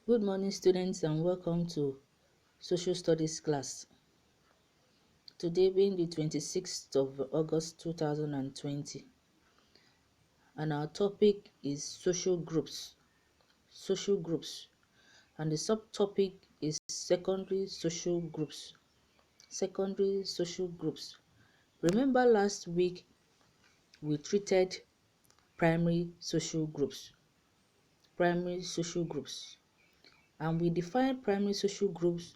Good morning, students, and welcome to Social Studies class. Today being the 26th of August 2020, and our topic is social groups. Social groups, and the subtopic is secondary social groups. Secondary social groups. Remember last week we treated primary social groups. Primary social groups, and we defined primary social groups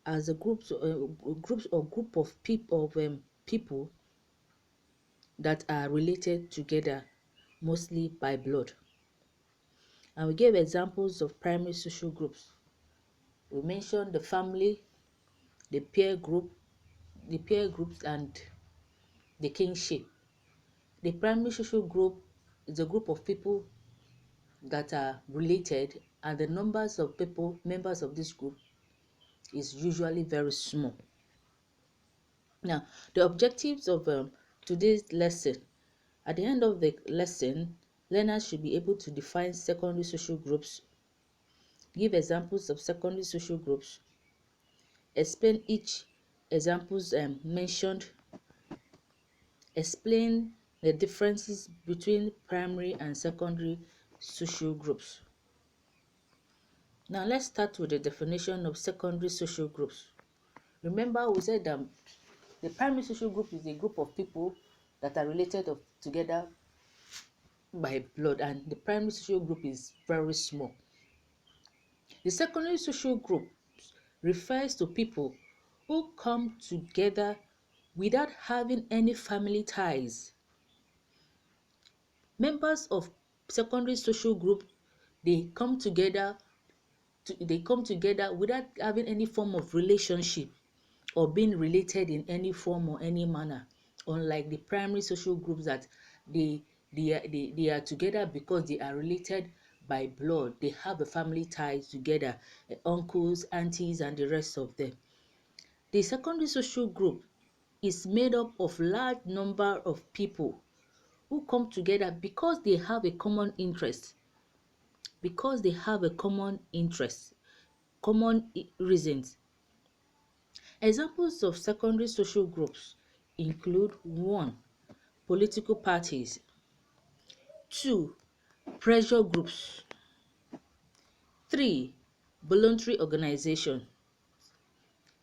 as a groups or group of people that are related together mostly by blood. And we gave examples of primary social groups. We mentioned the family, the peer groups, and the kinship. The primary social group is a group of people that are related, and the numbers of people members of this group is usually very small. Now, the objectives of today's lesson. At the end of the lesson, learners should be able to define secondary social groups, give examples of secondary social groups, explain each examples mentioned, explain the differences between primary and secondary social groups. Now let's start with the definition of secondary social groups. Remember we said that the primary social group is a group of people that are related together by blood, and the primary social group is very small. The secondary social group refers to people who come together without having any family ties. Members of secondary social group, they come together without having any form of relationship or being related in any form or any manner, unlike the primary social groups that they are together because they are related by blood. They have a family ties together, uncles, aunties, and the rest of them. The secondary social group is made up of large number of people who come together because they have a common interest, common reasons. Examples of secondary social groups include: 1. Political parties. 2. Pressure groups. 3. Voluntary organization.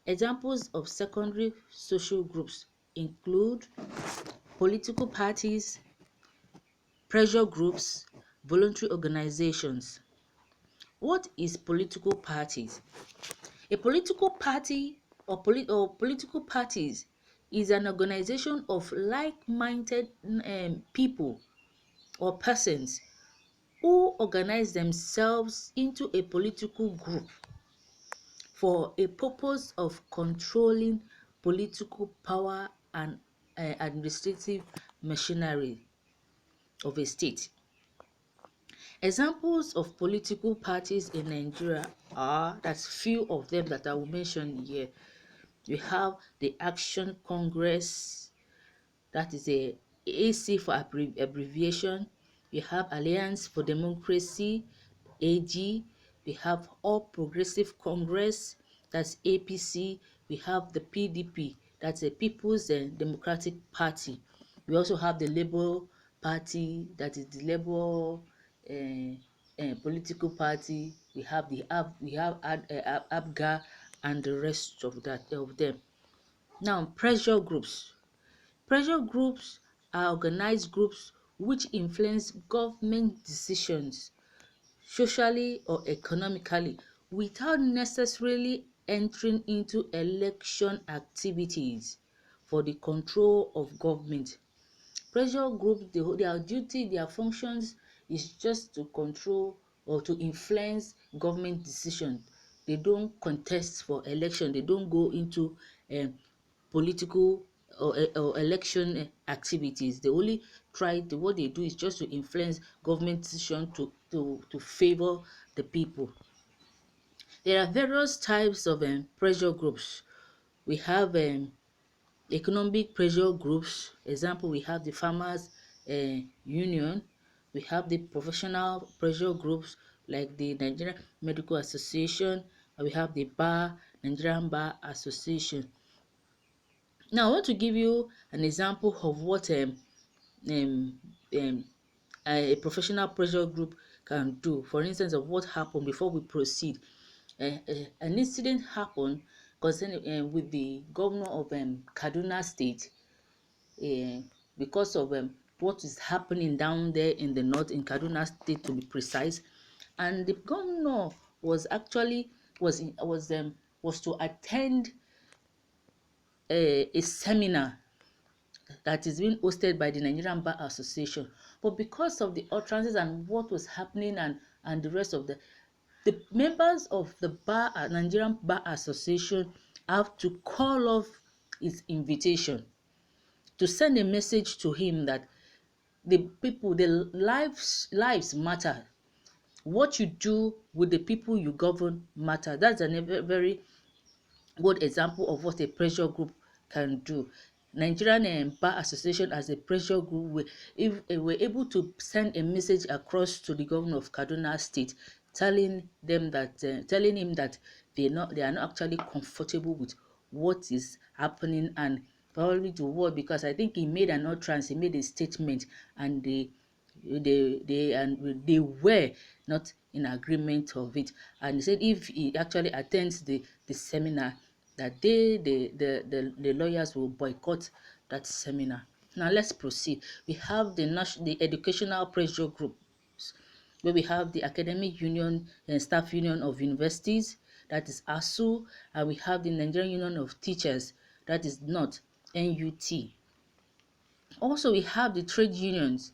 Examples of secondary social groups include political parties, pressure groups, voluntary organizations. What is political parties? A political party or political parties is an organization of like-minded people or persons who organize themselves into a political group for a purpose of controlling political power and administrative machinery of a state. Examples of political parties in Nigeria are, that's few of them that I will mention here. We have the Action Congress, that is a AC for abbreviation. We have Alliance for Democracy, AG. We have All Progressive Congress, that's APC. We have the PDP, that's a People's Democratic Party. We also have the Labour Party, that is the Labour political party. We have ABGA and the rest of them. Now, pressure groups. Pressure groups are organized groups which influence government decisions socially or economically without necessarily entering into election activities for the control of government. Pressure groups, their duty, their functions is just to control or to influence government decision. They don't contest for election. They don't go into political or election activities. They only what they do is just to influence government decision to favor the people. There are various types of pressure groups. We have economic pressure groups. Example, we have the farmers union. We have the professional pressure groups. like the Nigerian Medical Association, and we have the Nigerian Bar Association. Now, I want to give you an example of what um, um, a professional pressure group can do. For instance, of what happened before we proceed. An incident happened concerning with the governor of Kaduna State, uh, because of what is happening down there in the north, in Kaduna State to be precise. And the governor was actually was to attend a seminar that is being hosted by the Nigerian Bar Association. But because of the utterances and what was happening, and the rest of the members of the Nigerian Bar Association have to call off his invitation, to send a message to him that the lives matter. What you do with the people you govern matter. That's a very good example of what a pressure group can do. Nigerian Bar Association as a pressure group, if we're able to send a message across to the governor of Kaduna State, telling him that they are not actually comfortable with what is happening, and probably to what, because I think he made an utterance, he made a statement, and they were not in agreement of it. And he said if he actually attends the seminar, that the lawyers will boycott that seminar. Now let's proceed. We have the educational pressure groups, where we have the Academic Union and Staff Union of Universities, that is ASU, and we have the Nigerian Union of Teachers, that is not NUT. Also, we have the trade unions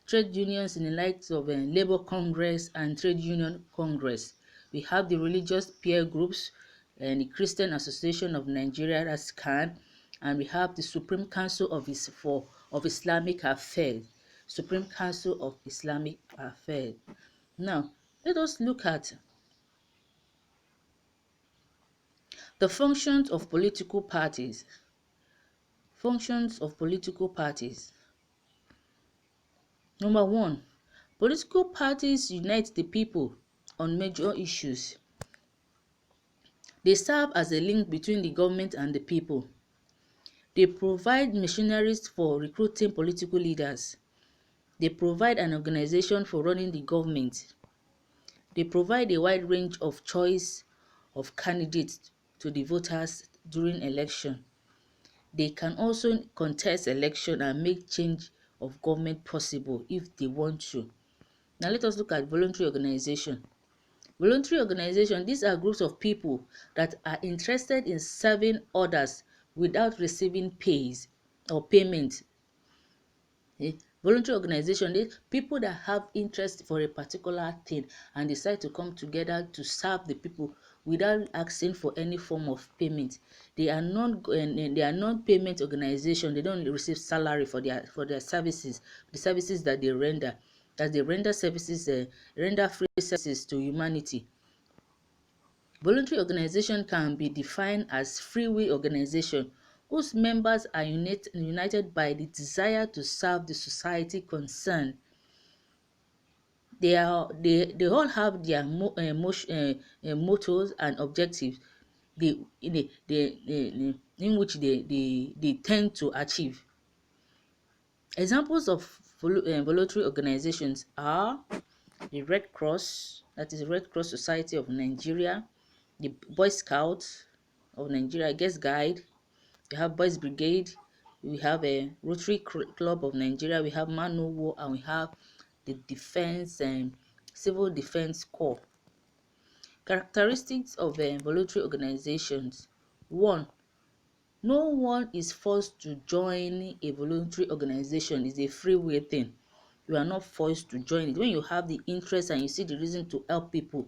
in the likes of Labour Congress and Trade Union Congress. We have the religious peer groups and the Christian Association of Nigeria, that's CAN, and we have the Supreme Council of Islamic Affairs, Supreme Council of Islamic Affairs. Now, let us look at the functions of political parties. Functions of political parties. Number one, political parties unite the people on major issues. They serve as a link between the government and the people. They provide machineries for recruiting political leaders. They provide an organization for running the government. They provide a wide range of choice of candidates to the voters during election. They can also contest election and make change of government possible if they want to. Now let us look at voluntary organization. Voluntary organization, these are groups of people that are interested in serving others without receiving pays or payment. Voluntary organization, they people that have interest for a particular thing and decide to come together to serve the people without asking for any form of payment. They are non-payment organization. They don't receive salary for their services, the services that they render. That they render services, render free services to humanity. Voluntary organization can be defined as free will organization whose members are united by the desire to serve the society concerned. They all have their mottos and objectives in which they tend to achieve. Examples of voluntary organizations are the Red Cross, that is the Red Cross Society of Nigeria, the Boy Scouts of Nigeria, Guest Guide, we have Boys Brigade, we have a Rotary Club of Nigeria, we have Man O' War, and we have the Defense and Civil Defense Corps. Characteristics of voluntary organizations. 1. No one is forced to join a voluntary organization. It's a free will thing. You are not forced to join it. When you have the interest and you see the reason to help people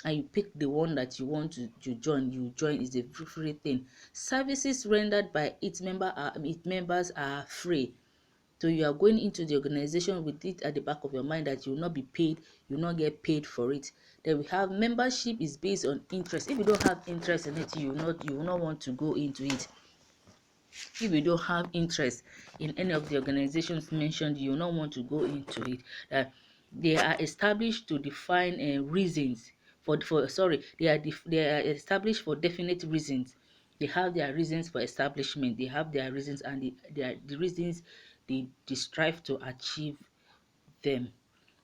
and you pick the one that you want to join, you join. It's a free thing. Services rendered by its members are free. So you are going into the organization with it at the back of your mind that you will not be paid, you will not get paid for it. Then we have membership is based on interest. If you don't have interest in it, you will not want to go into it. If you don't have interest in any of the organizations mentioned, you will not want to go into it. They are established to define reasons for sorry they are established for definite reasons. They have their reasons for establishment. They have their reasons, and the reasons they strive to achieve them.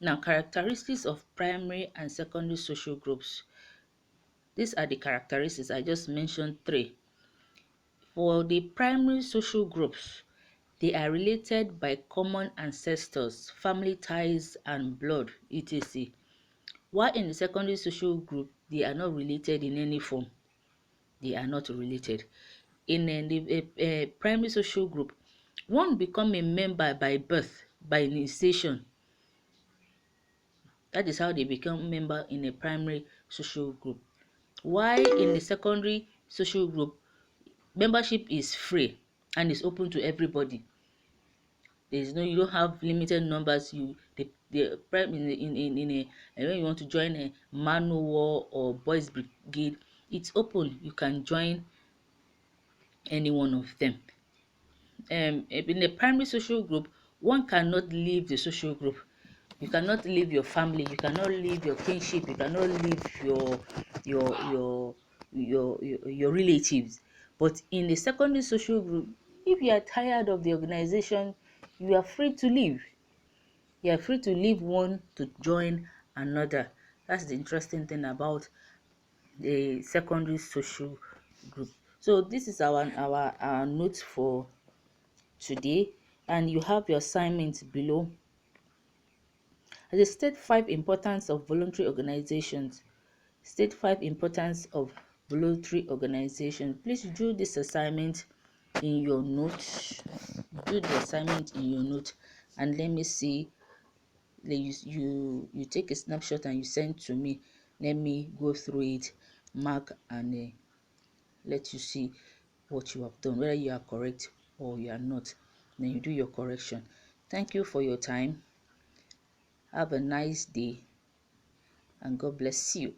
Now, characteristics of primary and secondary social groups. These are the characteristics. I just mentioned three. For the primary social groups, they are related by common ancestors, family ties, and blood, etc. While in the secondary social group, they are not related in any form. They are not related. In the primary social group, one become a member by birth, by initiation. That is how they become member in a primary social group. While in the secondary social group, membership is free and is open to everybody. There is no, you don't have limited numbers. The prime in a when you want to join a man o' war or boys brigade, it's open. You can join any one of them. In a primary social group, one cannot leave the social group. You cannot leave your family. You cannot leave your kinship. You cannot leave your your your relatives. But in the secondary social group, if you are tired of the organization, you are free to leave. You are free to leave one to join another. That's the interesting thing about the secondary social group. So this is our notes for today, and you have your assignments below. As I state five importance of voluntary organizations. State five importance of voluntary organization. Please do this assignment in your notes. Do the assignment in your note, and let me see. You take a snapshot and you send to me. Let me go through it, mark, and let you see what you have done, whether you are correct or you are not. Then you do your correction. Thank you for your time. Have a nice day, and God bless you.